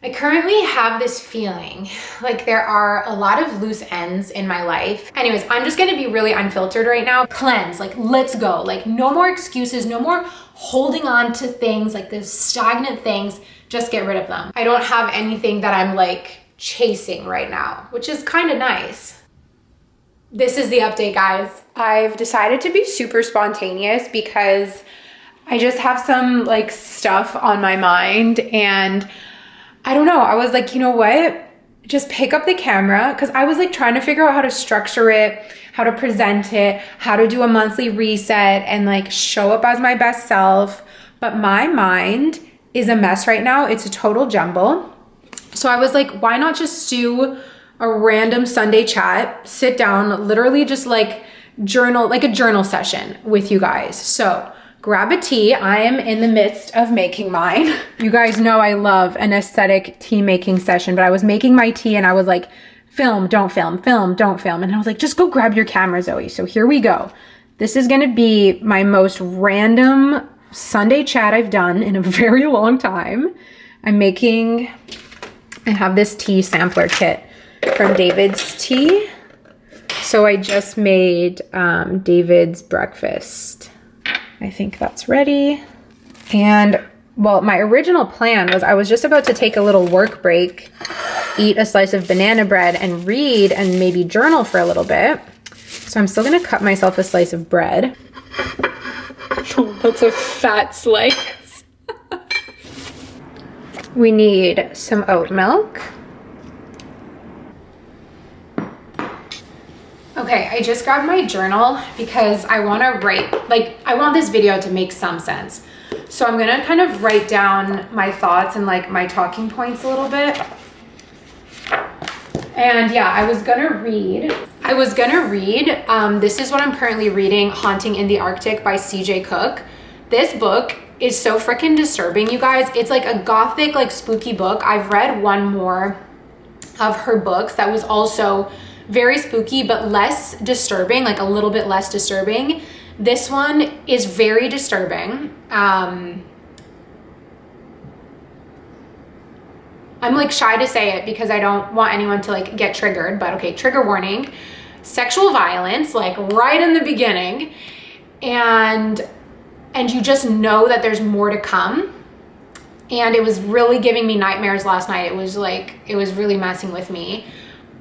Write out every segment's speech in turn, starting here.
I currently have this feeling like there are a lot of loose ends in my life. Anyways, I'm just gonna be really unfiltered right now. Cleanse, like let's go. Like no more excuses, no more holding on to things, like those stagnant things, just get rid of them. I don't have anything that I'm like chasing right now, which is kind of nice. This is the update, guys. I've decided to be super spontaneous because I just have some like stuff on my mind, and I don't know, I was like, you know what? Just pick up the camera, because I was like trying to figure out how to structure it, how to present it, how to do a monthly reset and like show up as my best self. But my mind is a mess right now. It's a total jumble. So I was like, why not just do a random Sunday chat, sit down, literally just like journal, like a journal session with you guys. So grab a tea. I am in the midst of making mine. You guys know I love an aesthetic tea making session, but I was making my tea and I was like, film, don't film, film, don't film. And I was like, just go grab your camera, Zoe. So here we go. This is gonna be my most random Sunday chat I've done in a very long time. I have this tea sampler kit from David's Tea. So I just made David's breakfast. I think that's ready. And well, my original plan was I was just about to take a little work break, eat a slice of banana bread and read and maybe journal for a little bit. So I'm still gonna cut myself a slice of bread. Oh, that's a fat slice. We need some oat milk. Okay, I just grabbed my journal because I want to write, like, I want this video to make some sense. So I'm gonna kind of write down my thoughts and like my talking points a little bit. And yeah, I was gonna read. This is what I'm currently reading, Haunting in the Arctic by CJ Cook. This book is so freaking disturbing, you guys. It's like a gothic, like spooky book. I've read one more of her books that was also very spooky, but less disturbing, like a little bit less disturbing. This one is very disturbing. I'm like shy to say it because I don't want anyone to like get triggered, but okay, trigger warning. Sexual violence, like right in the beginning. And you just know that there's more to come. And it was really giving me nightmares last night. It was really messing with me.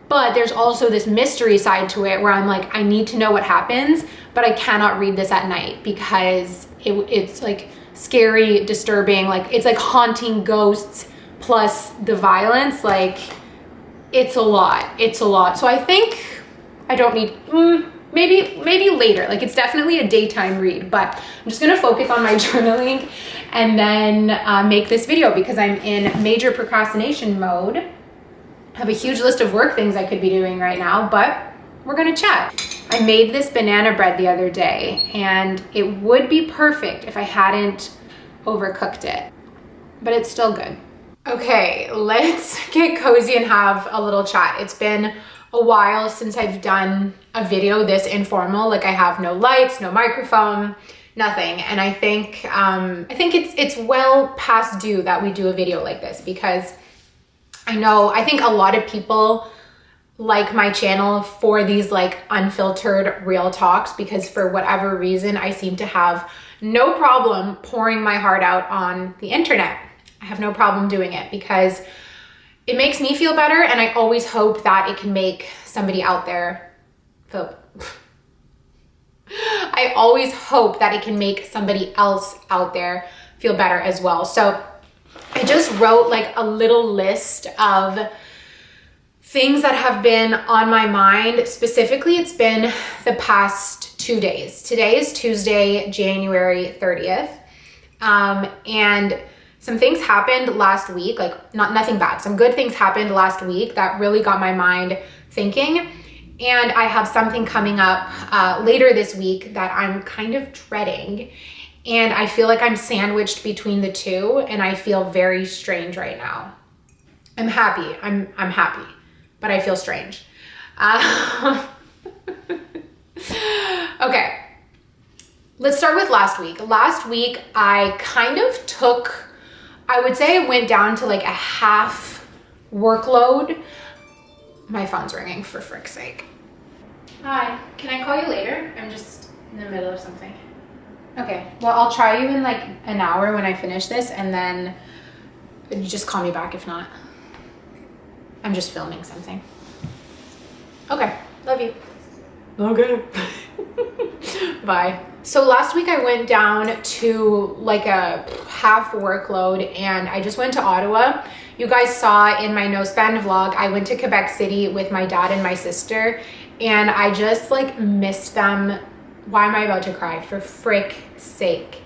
But there's also this mystery side to it where I'm like, I need to know what happens, but I cannot read this at night because it's like scary, disturbing, like it's like haunting ghosts plus the violence. Like it's a lot. So I think I don't need, maybe later. Like it's definitely a daytime read, but I'm just gonna focus on my journaling and then make this video because I'm in major procrastination mode. I have a huge list of work things I could be doing right now, but we're gonna chat. I made this banana bread the other day and it would be perfect if I hadn't overcooked it, but it's still good. Okay, let's get cozy and have a little chat. It's been a while since I've done a video this informal. Like I have no lights, no microphone, nothing. And I think it's well past due that we do a video like this because I think a lot of people like my channel for these like unfiltered real talks because for whatever reason, I seem to have no problem pouring my heart out on the internet. I have no problem doing it because it makes me feel better and I always hope that it can make somebody out there feel. I always hope that it can make somebody else out there feel better as well. So I just wrote like a little list of things that have been on my mind. Specifically, it's been the past 2 days. Today is Tuesday, January 30th. And some things happened last week, like nothing bad. Some good things happened last week that really got my mind thinking. And I have something coming up later this week that I'm kind of dreading. And I feel like I'm sandwiched between the two and I feel very strange right now. I'm happy, but I feel strange. Okay, let's start with last week. Last week, I I would say I went down to like a half workload. My phone's ringing, for frick's sake. Hi, can I call you later? I'm just in the middle of something. Okay, well, I'll try you in like an hour when I finish this, and then just call me back if not. I'm just filming something. Okay, love you. Okay. Bye. So last week I went down to like a half workload, and I just went to Ottawa. You guys saw in my no spend vlog, I went to Quebec City with my dad and my sister, and I just like missed them. Why am I about to cry? For frick's sake.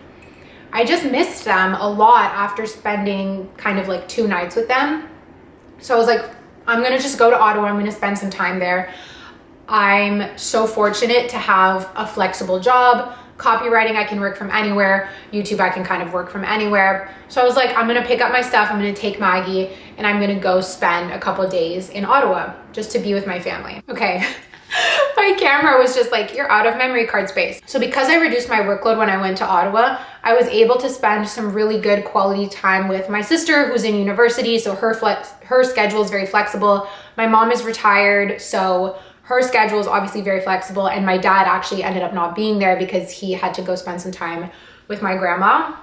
I just missed them a lot after spending kind of like 2 nights with them. So I was like, I'm gonna just go to Ottawa. I'm gonna spend some time there. I'm so fortunate to have a flexible job. Copywriting, I can work from anywhere. YouTube, I can kind of work from anywhere. So I was like, I'm gonna pick up my stuff. I'm gonna take Maggie, and I'm gonna go spend a couple days in Ottawa just to be with my family. Okay. My camera was just like, you're out of memory card space. So because I reduced my workload when I went to Ottawa, I was able to spend some really good quality time with my sister who's in university. So her schedule is very flexible. My mom is retired, so her schedule is obviously very flexible. And my dad actually ended up not being there because he had to go spend some time with my grandma.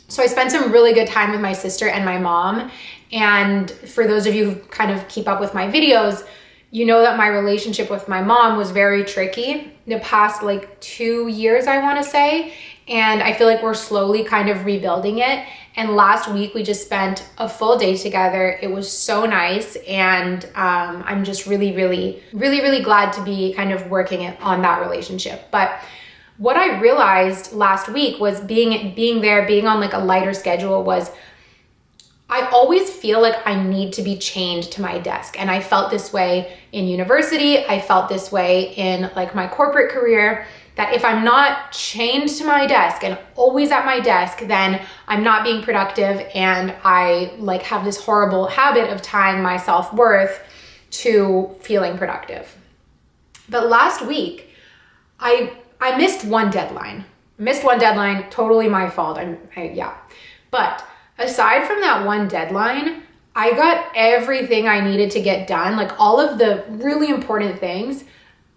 So I spent some really good time with my sister and my mom. And for those of you who kind of keep up with my videos, you know that my relationship with my mom was very tricky the past like 2 years, I want to say. And I feel like we're slowly kind of rebuilding it. And last week we just spent a full day together. It was so nice. And I'm just really glad to be kind of working on that relationship. But what I realized last week was being there, being on like a lighter schedule, was I always feel like I need to be chained to my desk. And I felt this way in university. I felt this way in like my corporate career, that if I'm not chained to my desk and always at my desk, then I'm not being productive. And I like have this horrible habit of tying my self-worth to feeling productive. But last week, I missed one deadline. Totally my fault. But aside from that one deadline, I got everything I needed to get done, like all of the really important things.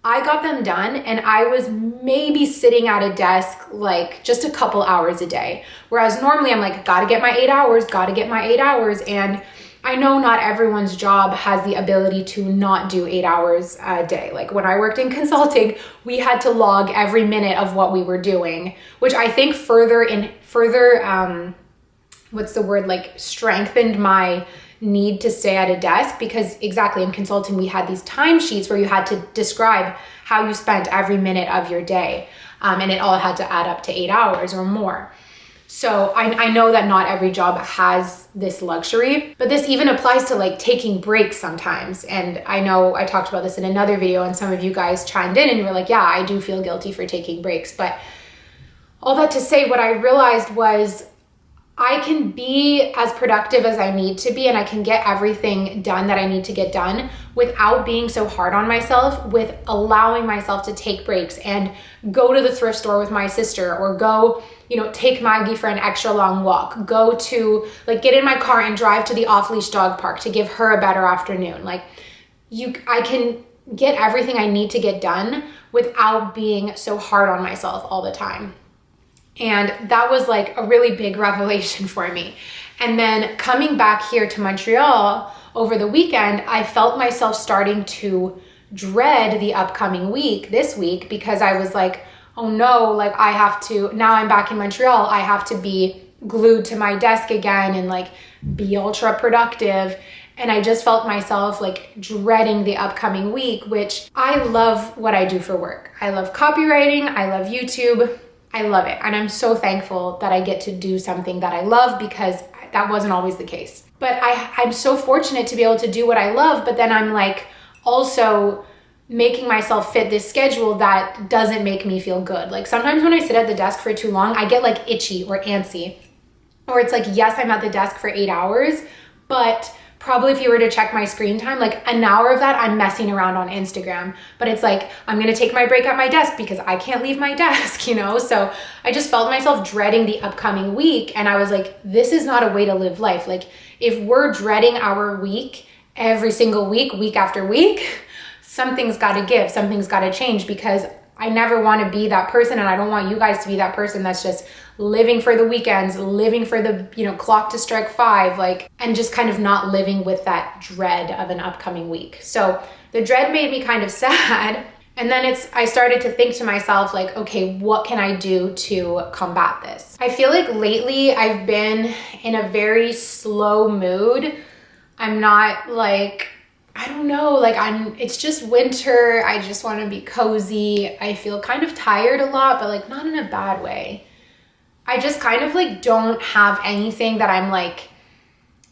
I got them done, and I was maybe sitting at a desk like just a couple hours a day. Whereas normally I'm like, gotta get my 8 hours. And I know not everyone's job has the ability to not do 8 hours a day. Like when I worked in consulting, we had to log every minute of what we were doing, which I think strengthened my need to stay at a desk, because exactly in consulting, we had these timesheets where you had to describe how you spent every minute of your day. And it all had to add up to 8 hours or more. So I know that not every job has this luxury, but this even applies to like taking breaks sometimes. And I know I talked about this in another video, and some of you guys chimed in and you were like, yeah, I do feel guilty for taking breaks. But all that to say, what I realized was I can be as productive as I need to be, and I can get everything done that I need to get done without being so hard on myself, with allowing myself to take breaks and go to the thrift store with my sister, or go, take Maggie for an extra long walk, go to get in my car and drive to the off-leash dog park to give her a better afternoon. I can get everything I need to get done without being so hard on myself all the time. And that was like a really big revelation for me. And then coming back here to Montreal over the weekend, I felt myself starting to dread the upcoming week, this week, because I was like, oh no, now I'm back in Montreal, I have to be glued to my desk again and be ultra productive. And I just felt myself dreading the upcoming week, which I love what I do for work. I love copywriting, I love YouTube, I love it. And I'm so thankful that I get to do something that I love, because that wasn't always the case. But I'm so fortunate to be able to do what I love, but then I'm also making myself fit this schedule that doesn't make me feel good. Sometimes when I sit at the desk for too long, I get itchy or antsy. Or it's yes, I'm at the desk for 8 hours, but probably if you were to check my screen time, like an hour of that I'm messing around on Instagram. But it's like, I'm gonna take my break at my desk because I can't leave my desk, you know? So I just felt myself dreading the upcoming week. And I was like, this is not a way to live life. Like if we're dreading our week every single week, week after week, something's gotta give, something's gotta change, because I never wanna be that person, and I don't want you guys to be that person that's just living for the weekends, living for the, you know, clock to strike 5, like, and just kind of not living with that dread of an upcoming week. So the dread made me kind of sad. And then I started to think to myself, like, okay, what can I do to combat this? I feel like lately I've been in a very slow mood. I'm not like, I don't know, like it's just winter. I just want to be cozy. I feel kind of tired a lot, but like not in a bad way. I just kind of like don't have anything that I'm like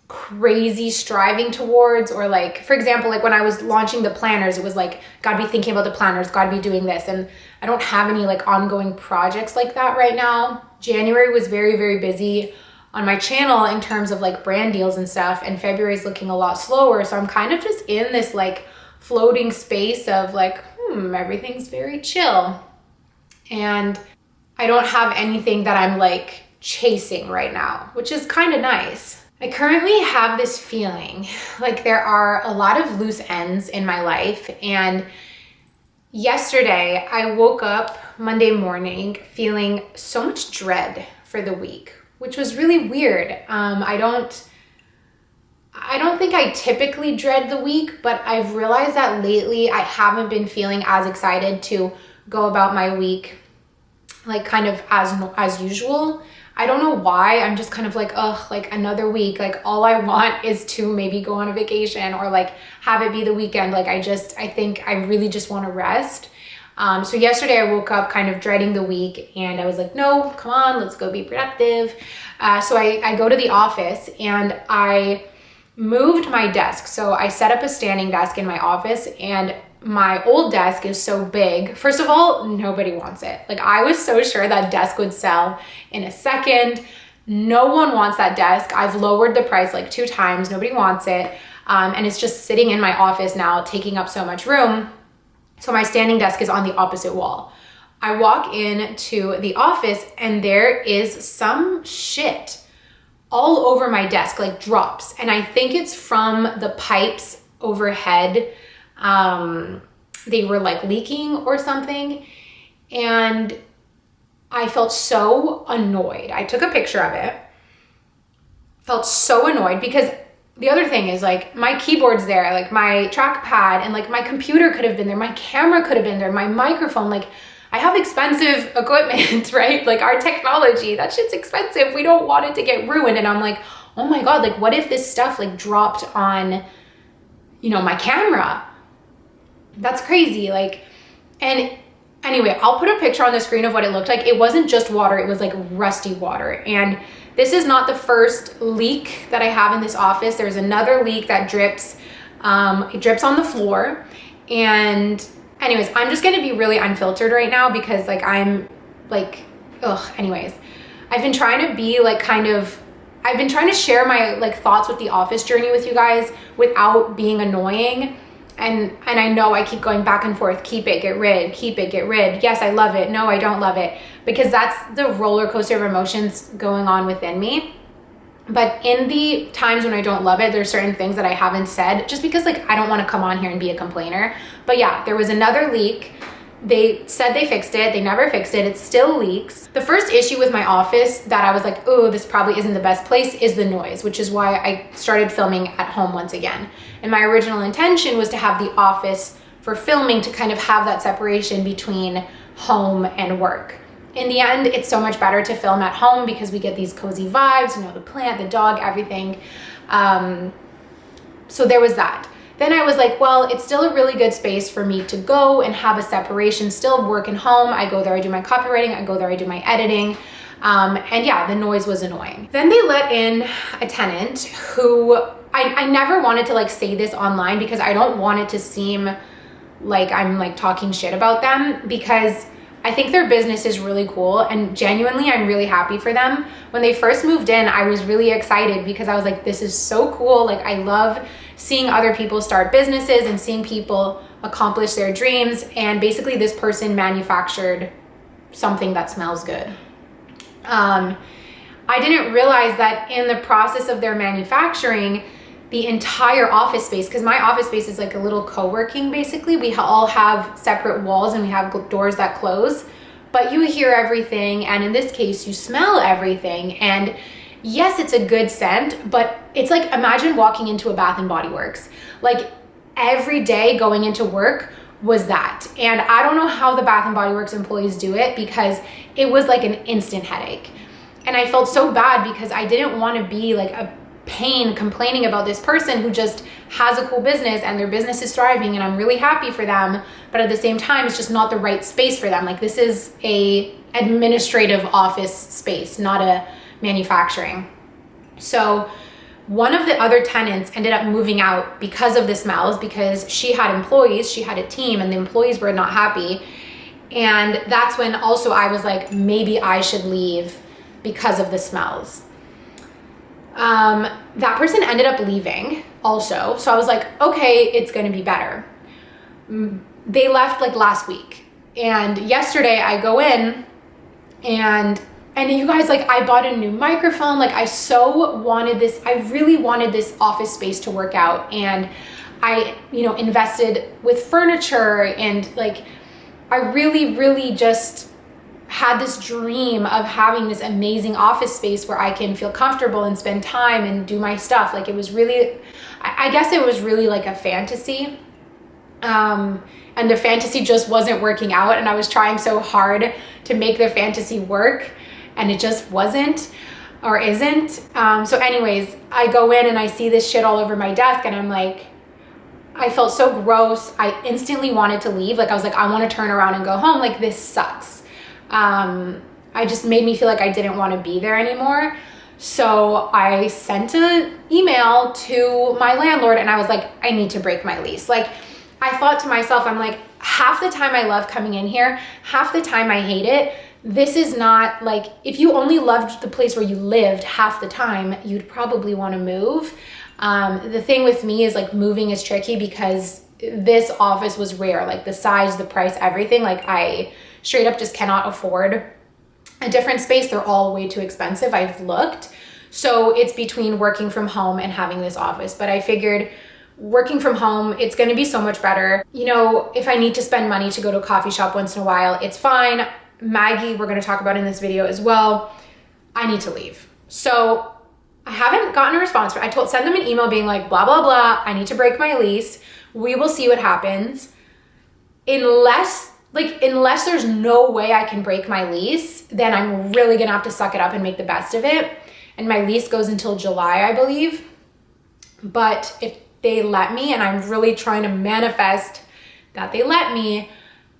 crazy striving towards, or like, for example, like when I was launching the planners, it was like, gotta be thinking about the planners, gotta be doing this. And I don't have any like ongoing projects like that right now. January was very, very busy on my channel in terms of like brand deals and stuff, and February is looking a lot slower. So I'm kind of just in this like floating space of like, everything's very chill. And I don't have anything that I'm like chasing right now, which is kind of nice. I currently have this feeling like there are a lot of loose ends in my life. And yesterday I woke up Monday morning feeling so much dread for the week, which was really weird. I don't think I typically dread the week, but I've realized that lately I haven't been feeling as excited to go about my week like kind of as usual. I don't know why. I'm just kind of like, like another week. Like all I want is to maybe go on a vacation or like have it be the weekend. Like I think I really just want to rest. So yesterday I woke up kind of dreading the week, and I was like, no, come on, let's go be productive. So I go to the office and I moved my desk. So I set up a standing desk in my office, and my old desk is so big. First of all, nobody wants it. Like I was so sure that desk would sell in a second. No one wants that desk. I've lowered the price like 2 times. Nobody wants it. And it's just sitting in my office now, taking up so much room. So my standing desk is on the opposite wall. I walk into the office and there is some shit all over my desk, like drops. And I think it's from the pipes overhead. They were like leaking or something. And I felt so annoyed. I took a picture of it. Felt so annoyed because the other thing is like my keyboard's there, like my trackpad, and like my computer could have been there. My camera could have been there, my microphone. Like I have expensive equipment, right? Like our technology, that shit's expensive. We don't want it to get ruined. And I'm like, oh my God, like what if this stuff like dropped on, you know, my camera? That's crazy. Like, and anyway, I'll put a picture on the screen of what it looked like. It wasn't just water, it was like rusty water. And this is not the first leak that I have in this office. There's another leak that drips. It drips on the floor. And anyways, I'm just gonna be really unfiltered right now because like I'm like, anyways. I've been trying to be like I've been trying to share my like thoughts with the office journey with you guys without being annoying. And I know I keep going back and forth, keep it, get rid, keep it, get rid. Yes, I love it. No, I don't love it. Because that's the roller coaster of emotions going on within me. But in the times when I don't love it, there's certain things that I haven't said just because like I don't want to come on here and be a complainer. But yeah, there was another leak. They said they fixed it. They never fixed it. It still leaks. The first issue with my office that I was like, oh, this probably isn't the best place is the noise, which is why I started filming at home once again. And my original intention was to have the office for filming to kind of have that separation between home and work. In the end, it's so much better to film at home because we get these cozy vibes, you know, the plant, the dog, everything. So there was that. Then I was like, well, it's still a really good space for me to go and have a separation, still work and home. I go there, I do my copywriting. I go there, I do my editing. And yeah, the noise was annoying. Then they let in a tenant who I never wanted to like say this online because I don't want it to seem like I'm like talking shit about them, because I think their business is really cool, and genuinely, I'm really happy for them. When they first moved in, I was really excited because I was like, this is so cool. Like, I love seeing other people start businesses and seeing people accomplish their dreams. And basically this person manufactured something that smells good. I didn't realize that in the process of their manufacturing, the entire office space, because my office space is like a little co-working basically. We all have separate walls and we have doors that close, but you hear everything. And in this case, you smell everything. And yes, it's a good scent, but it's like, imagine walking into a Bath and Body Works. Like every day going into work was that. And I don't know how the Bath and Body Works employees do it, because it was like an instant headache. And I felt so bad because I didn't want to be like a pain complaining about this person who just has a cool business and their business is thriving and I'm really happy for them, but at the same time it's just not the right space for them. Like, this is a administrative office space, not a manufacturing. So one of the other tenants ended up moving out because of the smells, because she had employees, she had a team, and the employees were not happy. And that's when also I was like, maybe I should leave because of the smells. That person ended up leaving also. So I was like, okay, it's going to be better. They left like last week. And yesterday I go in and you guys, like, I bought a new microphone. Like, I so wanted this. I really wanted this office space to work out. And I, invested with furniture, and like, I really, really just had this dream of having this amazing office space where I can feel comfortable and spend time and do my stuff. Like, it was really, I guess it was really like a fantasy. And the fantasy just wasn't working out. And I was trying so hard to make the fantasy work, and it just wasn't or isn't. So anyways, I go in and I see this shit all over my desk, and I'm like, I felt so gross. I instantly wanted to leave. Like, I was like, I want to turn around and go home. Like, this sucks. I just made me feel like I didn't want to be there anymore. So I sent an email to my landlord, and I was like, I need to break my lease. Like, I thought to myself, I'm like, half the time I love coming in here, half the time I hate it. This is not like, if you only loved the place where you lived half the time, you'd probably want to move. The thing with me is like, moving is tricky because this office was rare, like the size, the price, everything. Like, I straight up just cannot afford a different space. They're all way too expensive. I've looked. So it's between working from home and having this office. But I figured working from home, it's going to be so much better. If I need to spend money to go to a coffee shop once in a while, it's fine. Maggie, we're going to talk about in this video as well. I need to leave. So I haven't gotten a response. Send them an email being like, blah, blah, blah. I need to break my lease. We will see what happens. Unless there's no way I can break my lease, then I'm really gonna have to suck it up and make the best of it. And my lease goes until July, I believe. But if they let me, and I'm really trying to manifest that they let me,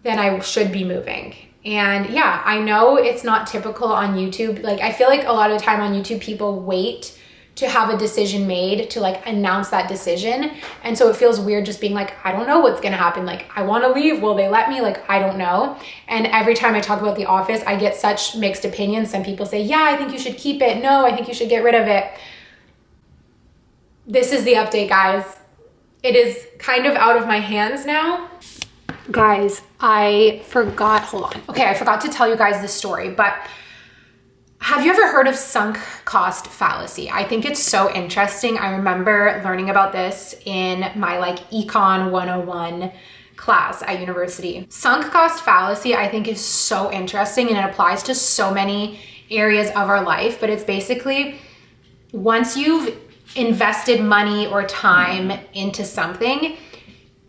then I should be moving. And yeah, I know it's not typical on YouTube. Like, I feel like a lot of the time on YouTube, people wait to have a decision made to like announce that decision. And so it feels weird just being like, I don't know what's gonna happen. Like, I wanna leave, will they let me? Like, I don't know. And every time I talk about The Office, I get such mixed opinions. Some people say, yeah, I think you should keep it. No, I think you should get rid of it. This is the update, guys. It is kind of out of my hands now. Guys, I forgot to tell you guys this story, but have you ever heard of sunk cost fallacy? I think it's so interesting. I remember learning about this in my like Econ 101 class at university. Sunk cost fallacy, I think, is so interesting, and it applies to so many areas of our life, but it's basically, once you've invested money or time into something,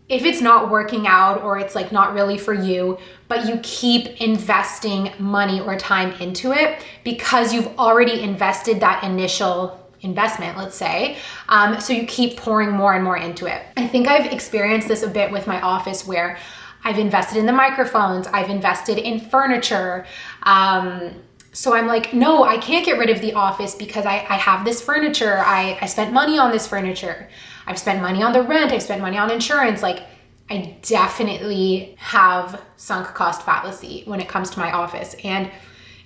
if it's not working out or it's like not really for you, but you keep investing money or time into it because you've already invested that initial investment, let's say, so you keep pouring more and more into it. I think I've experienced this a bit with my office, where I've invested in the microphones, I've invested in furniture. So I'm like, no, I can't get rid of the office because I have this furniture. I spent money on this furniture. I've spent money on the rent. I've spent money on insurance. Like, I definitely have sunk cost fallacy when it comes to my office. And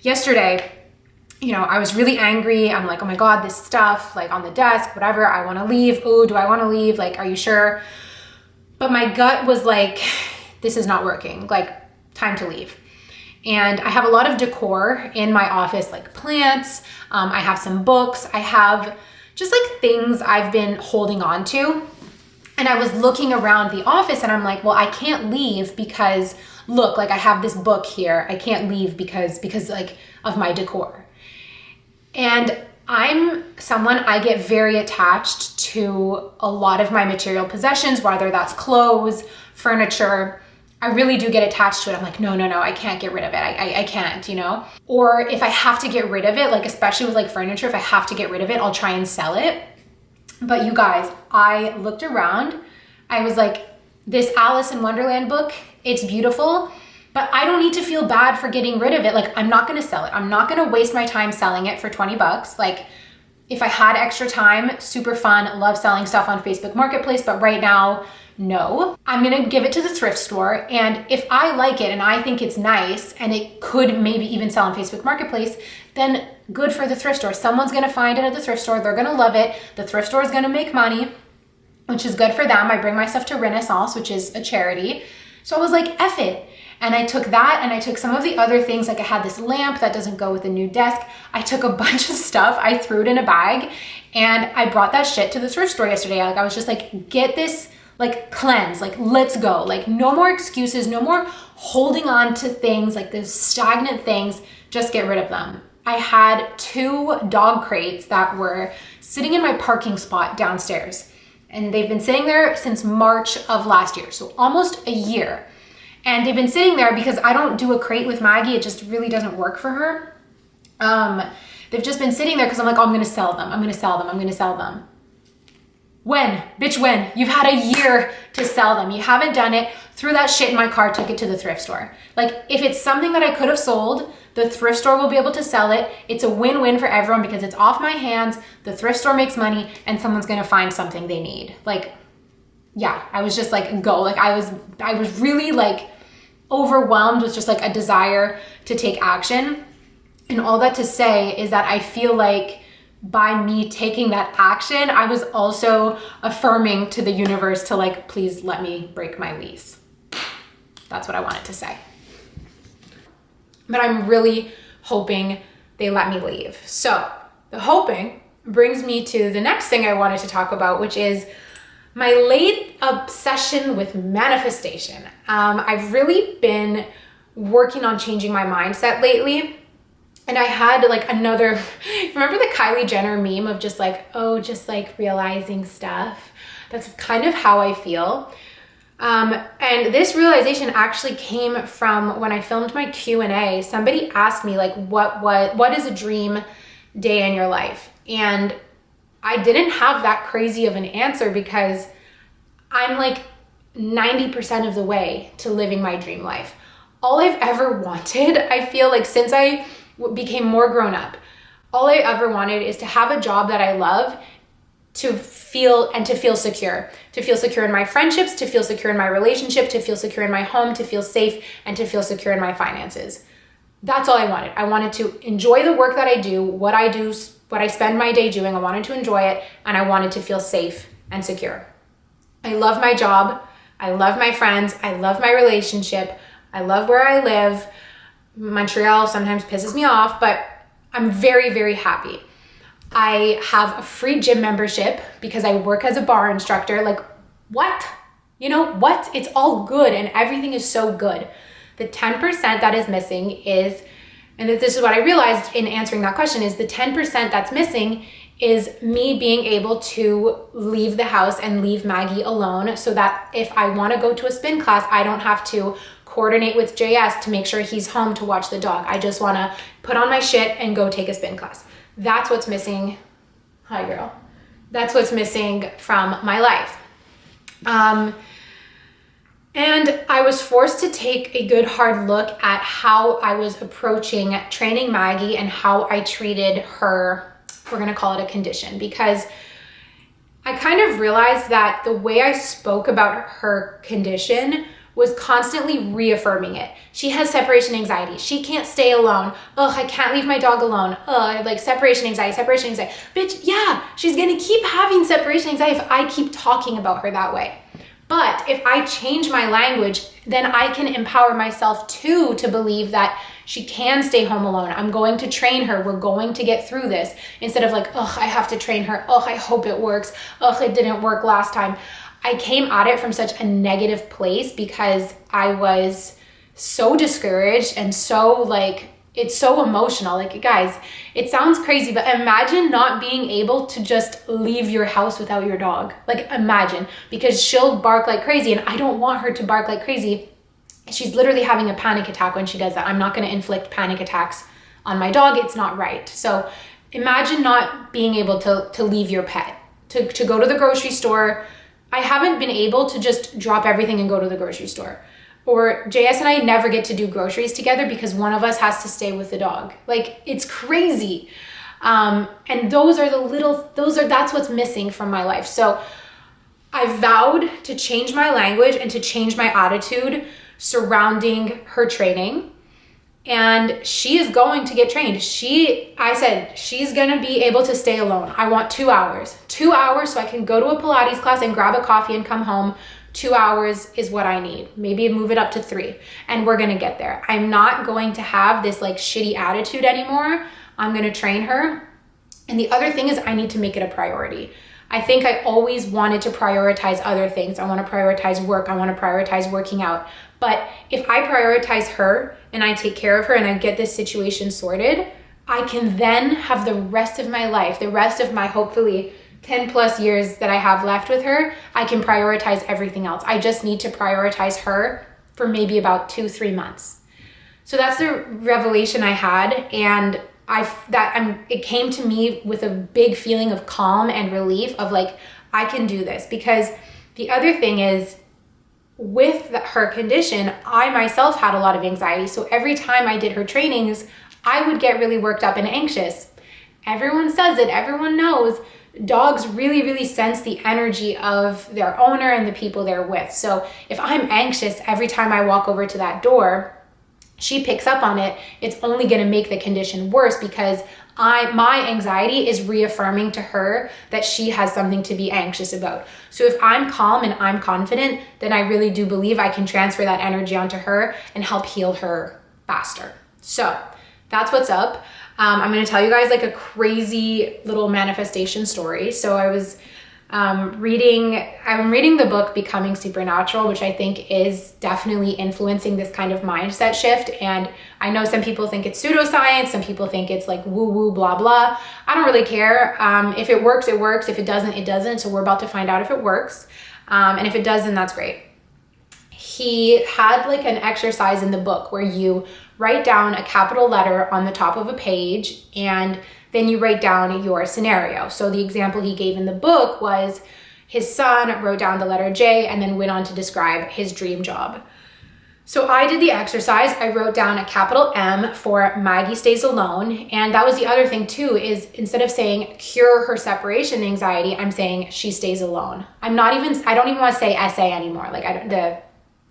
yesterday, I was really angry. I'm like, oh my God, this stuff like on the desk, whatever, I want to leave. Oh, do I want to leave? Like, are you sure? But my gut was like, this is not working. Like, time to leave. And I have a lot of decor in my office, like plants. I have some books. I have just like things I've been holding on to. And I was looking around the office and I'm like, well, I can't leave because look, like I have this book here. I can't leave because like of my decor. And I'm someone, I get very attached to a lot of my material possessions, whether that's clothes, furniture. I really do get attached to it. I'm like, no, I can't get rid of it. I can't, Or if I have to get rid of it, like especially with like furniture, if I have to get rid of it, I'll try and sell it. But you guys, I looked around. I was like, this Alice in Wonderland book, it's beautiful, but I don't need to feel bad for getting rid of it. Like, I'm not gonna sell it. I'm not gonna waste my time selling it for 20 bucks. Like, if I had extra time, super fun, love selling stuff on Facebook Marketplace, but right now, no. I'm gonna give it to the thrift store, and if I like it and I think it's nice and it could maybe even sell on Facebook Marketplace, then good for the thrift store. Someone's gonna find it at the thrift store, they're gonna love it, the thrift store is gonna make money, which is good for them. I bring my stuff to Renaissance, which is a charity. So I was like, F it. And I took that and I took some of the other things, like I had this lamp that doesn't go with the new desk. I took a bunch of stuff, I threw it in a bag, and I brought that shit to the thrift store yesterday. Like I was just like, get this, like cleanse, like let's go. Like no more excuses, no more holding on to things, like those stagnant things, just get rid of them. I had 2 dog crates that were sitting in my parking spot downstairs. And they've been sitting there since March of last year, so almost a year. And they've been sitting there because I don't do a crate with Maggie. It just really doesn't work for her. They've just been sitting there because I'm like, oh, I'm gonna sell them. When? Bitch, when? You've had a year to sell them. You haven't done it. Threw that shit in my car, took it to the thrift store. Like, if it's something that I could have sold, the thrift store will be able to sell it. It's a win-win for everyone because it's off my hands, the thrift store makes money, and someone's gonna find something they need. Like, yeah, I was just like, go. Like, I was really like overwhelmed with just like a desire to take action. And all that to say is that I feel like by me taking that action, I was also affirming to the universe to like, please let me break my lease. That's what I wanted to say. But I'm really hoping they let me leave. So the hoping brings me to the next thing I wanted to talk about, which is my late obsession with manifestation. I've really been working on changing my mindset lately. And I had like remember the Kylie Jenner meme of just like, oh, just like realizing stuff? That's kind of how I feel. And this realization actually came from when I filmed my Q&A. Somebody asked me like, what is a dream day in your life? And I didn't have that crazy of an answer because I'm like 90% of the way to living my dream life. All I've ever wanted, I feel like since I became more grown up, all I ever wanted is to have a job that I love, to feel secure in my friendships, to feel secure in my relationship, to feel secure in my home, to feel safe, and to feel secure in my finances. That's all I wanted. I wanted to enjoy the work that I do, what I spend my day doing. I wanted to enjoy it, and I wanted to feel safe and secure. I love my job. I love my friends. I love my relationship. I love where I live. Montreal sometimes pisses me off, but I'm very, very happy. I have a free gym membership because I work as a bar instructor. Like, what? What? It's all good and everything is so good. The 10% that is missing is, and this is what I realized in answering that question, is the 10% that's missing is me being able to leave the house and leave Maggie alone so that if I want to go to a spin class, I don't have to coordinate with JS to make sure he's home to watch the dog. I just want to put on my shit and go take a spin class. That's what's missing. Hi, girl. That's what's missing from my life. And I was forced to take a good hard look at how I was approaching training Maggie and how I treated her, we're going to call it a condition, because I kind of realized that the way I spoke about her condition was constantly reaffirming it. She has separation anxiety. She can't stay alone. Ugh, I can't leave my dog alone. Ugh, I have like separation anxiety, separation anxiety. Bitch, yeah, she's gonna keep having separation anxiety if I keep talking about her that way. But if I change my language, then I can empower myself too to believe that she can stay home alone. I'm going to train her. We're going to get through this. Instead of like, ugh, I have to train her. Ugh, I hope it works. Ugh, it didn't work last time. I came at it from such a negative place because I was so discouraged and so like, it's so emotional. Like, guys, it sounds crazy, but imagine not being able to just leave your house without your dog. Like, imagine, because she'll bark like crazy and I don't want her to bark like crazy. She's literally having a panic attack when she does that. I'm not going to inflict panic attacks on my dog. It's not right. So imagine not being able to leave your pet, to go to the grocery store. I haven't been able to just drop everything and go to the grocery store. Or JS and I never get to do groceries together because one of us has to stay with the dog. Like, it's crazy. And that's what's missing from my life. So I vowed to change my language and to change my attitude surrounding her training. And she is going to get trained. I said, she's gonna be able to stay alone. I want 2 hours. 2 hours so I can go to a Pilates class and grab a coffee and come home. 2 hours is what I need. Maybe move it up to 3 and we're gonna get there. I'm not going to have this like shitty attitude anymore. I'm gonna train her. And the other thing is I need to make it a priority. I think I always wanted to prioritize other things. I wanna prioritize work. I wanna prioritize working out. But if I prioritize her and I take care of her and I get this situation sorted, I can then have the rest of my life, the rest of my hopefully 10 plus years that I have left with her, I can prioritize everything else. I just need to prioritize her for maybe about 2-3 months. So that's the revelation I had. And it came to me with a big feeling of calm and relief of like, I can do this. Because the other thing is, with her condition, I myself had a lot of anxiety. So every time I did her trainings, I would get really worked up and anxious. Everyone says it, everyone knows. Dogs really, really sense the energy of their owner and the people they're with. So if I'm anxious every time I walk over to that door, she picks up on it. It's only going to make the condition worse because my anxiety is reaffirming to her that she has something to be anxious about. So if I'm calm and I'm confident, then I really do believe I can transfer that energy onto her and help heal her faster. So that's what's up. I'm going to tell you guys like a crazy little manifestation story. So I'm reading the book Becoming Supernatural, which I think is definitely influencing this kind of mindset shift. And I know some people think it's pseudoscience. Some people think it's like woo woo, blah, blah. I don't really care. If it works, it works. If it doesn't, it doesn't. So we're about to find out if it works. And if it does, then that's great. He had like an exercise in the book where you write down a capital letter on the top of a page and then you write down your scenario. So the example he gave in the book was his son wrote down the letter J and then went on to describe his dream job. So I did the exercise. I wrote down a capital M for Maggie stays alone. And that was the other thing too, is instead of saying cure her separation anxiety, I'm saying she stays alone. I don't even want to say essay anymore. Like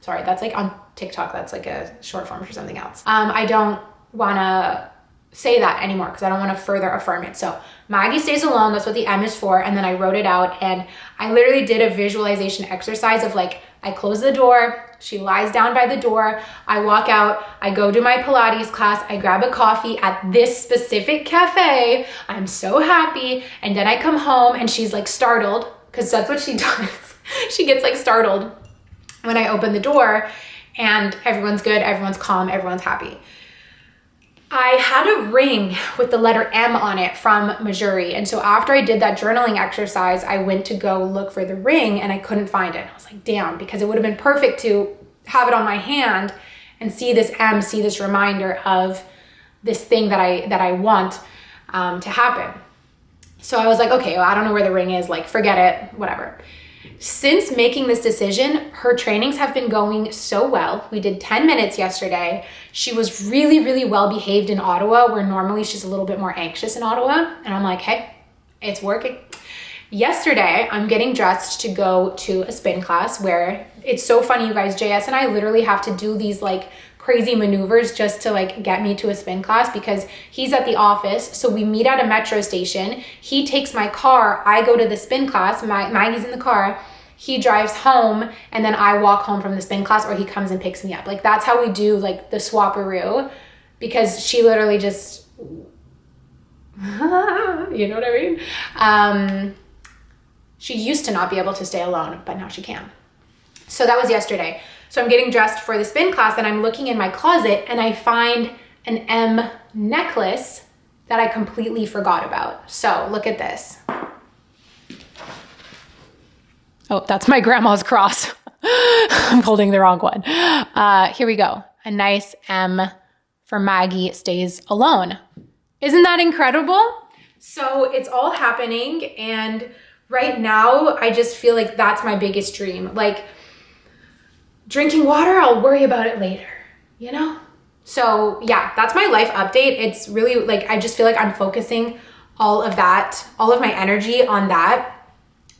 that's like on TikTok. That's like a short form for something else. I don't want to say that anymore because I don't want to further affirm it. So Maggie stays alone. That's what the M is for. And then I wrote it out and I literally did a visualization exercise of like, I close the door. She lies down by the door. I walk out. I go to my Pilates class. I grab a coffee at this specific cafe. I'm so happy. And then I come home and she's like startled because that's what she does. She gets like startled when I open the door and everyone's good. Everyone's calm. Everyone's happy. I had a ring with the letter M on it from Missouri. And so after I did that journaling exercise, I went to go look for the ring and I couldn't find it. I was like, damn, because it would have been perfect to have it on my hand and see this M, see this reminder of this thing that I want to happen. So I was like, okay, well, I don't know where the ring is. Like, forget it, whatever. Since making this decision, her trainings have been going so well. We did 10 minutes yesterday. She was really, really well behaved in Ottawa, where normally she's a little bit more anxious in Ottawa. And I'm like, hey, it's working. Yesterday, I'm getting dressed to go to a spin class where it's so funny, you guys. JS and I literally have to do these like crazy maneuvers just to like get me to a spin class because he's at the office. So we meet at a metro station. He takes my car. I go to the spin class. Maggie's in the car. He drives home and then I walk home from the spin class, or he comes and picks me up. Like that's how we do like the swapperoo, because she literally just, you know what I mean? She used to not be able to stay alone, but now she can. So that was yesterday. So I'm getting dressed for the spin class and I'm looking in my closet and I find an M necklace that I completely forgot about. So look at this. Oh, that's my grandma's cross. I'm holding the wrong one. Here we go. A nice M for Maggie stays alone. Isn't that incredible? So it's all happening, and right now I just feel like that's my biggest dream. Like drinking water, I'll worry about it later, you know? So yeah, that's my life update. It's really like, I just feel like I'm focusing all of my energy on that.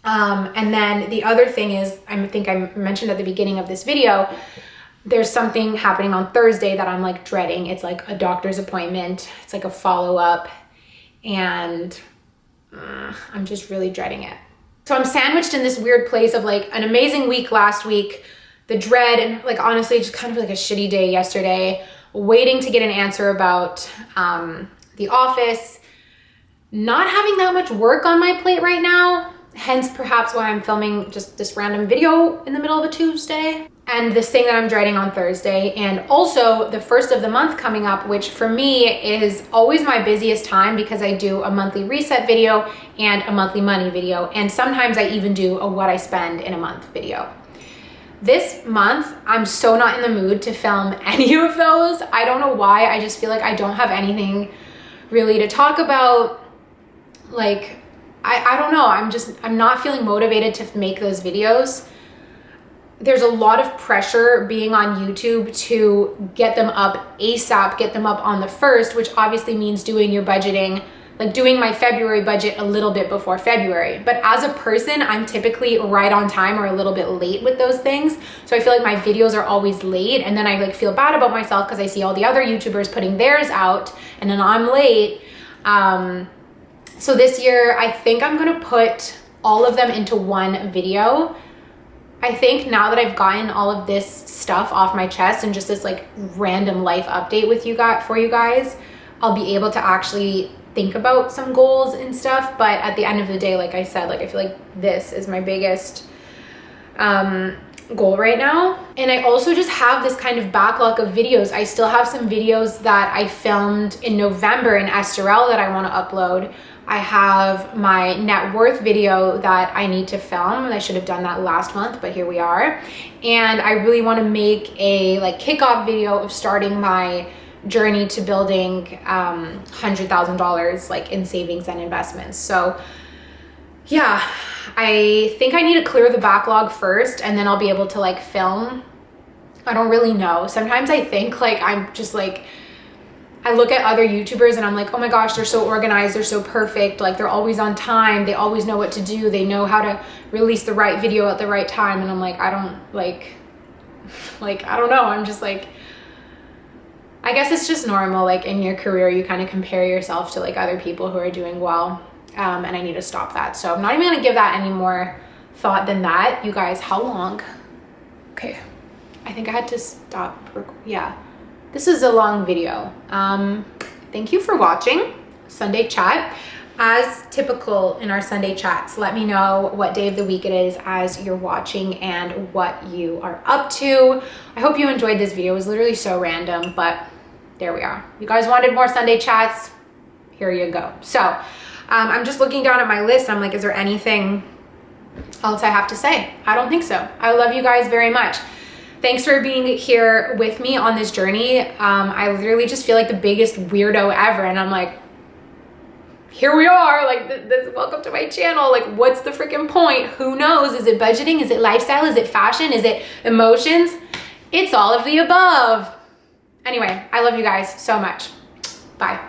And then the other thing is, I think I mentioned at the beginning of this video, there's something happening on Thursday that I'm like dreading. It's like a doctor's appointment. It's like a follow-up, and I'm just really dreading it. So I'm sandwiched in this weird place of like an amazing week last week, the dread, and like honestly just kind of like a shitty day yesterday, waiting to get an answer about the office, not having that much work on my plate right now, hence perhaps why I'm filming just this random video in the middle of a Tuesday, and this thing that I'm dreading on Thursday, and also the first of the month coming up, which for me is always my busiest time because I do a monthly reset video and a monthly money video, and sometimes I even do a what I spend in a month video. This month, I'm so not in the mood to film any of those. I don't know why. I just feel like I don't have anything really to talk about. Like, I don't know. I'm not feeling motivated to make those videos. There's a lot of pressure being on YouTube to get them up ASAP, get them up on the 1st, which obviously means doing your budgeting, like doing my February budget a little bit before February. But as a person, I'm typically right on time or a little bit late with those things. So I feel like my videos are always late, and then I like feel bad about myself because I see all the other YouTubers putting theirs out and then I'm late. So this year, I think I'm gonna put all of them into one video. I think now that I've gotten all of this stuff off my chest and just this like random life update with for you guys, I'll be able to actually think about some goals and stuff. But at the end of the day, like I said, like I feel like this is my biggest goal right now. And I also just have this kind of backlog of videos. I still have some videos that I filmed in November in Estoril that I want to upload. I have my net worth video that I need to film, and I should have done that last month, but here we are. And I really want to make a like kickoff video of starting my journey to building $100,000 like in savings and investments. So yeah, I think I need to clear the backlog first, and then I'll be able to like film. I don't really know. Sometimes I think like I'm just like, I look at other YouTubers and I'm like, oh my gosh, they're so organized, they're so perfect, like they're always on time, they always know what to do, they know how to release the right video at the right time. And I'm like, I don't I don't know. I'm just like, I guess it's just normal, like in your career, you kind of compare yourself to like other people who are doing well. And I need to stop that. So I'm not even gonna give that any more thought than that. You guys, how long? Okay, I think I had to stop. Yeah. This is a long video. Thank you for watching Sunday chat. As typical in our Sunday chats, let me know what day of the week it is as you're watching and what you are up to. I hope you enjoyed this video. It was literally so random, but there we are. You guys wanted more Sunday chats? Here you go. So I'm just looking down at my list and I'm like, is there anything else I have to say? I don't think so. I love you guys very much. Thanks for being here with me on this journey. I literally just feel like the biggest weirdo ever, and I'm like, here we are, like this, welcome to my channel. Like, what's the freaking point? Who knows? Is it budgeting? Is it lifestyle? Is it fashion? Is it emotions? It's all of the above. Anyway, I love you guys so much. Bye.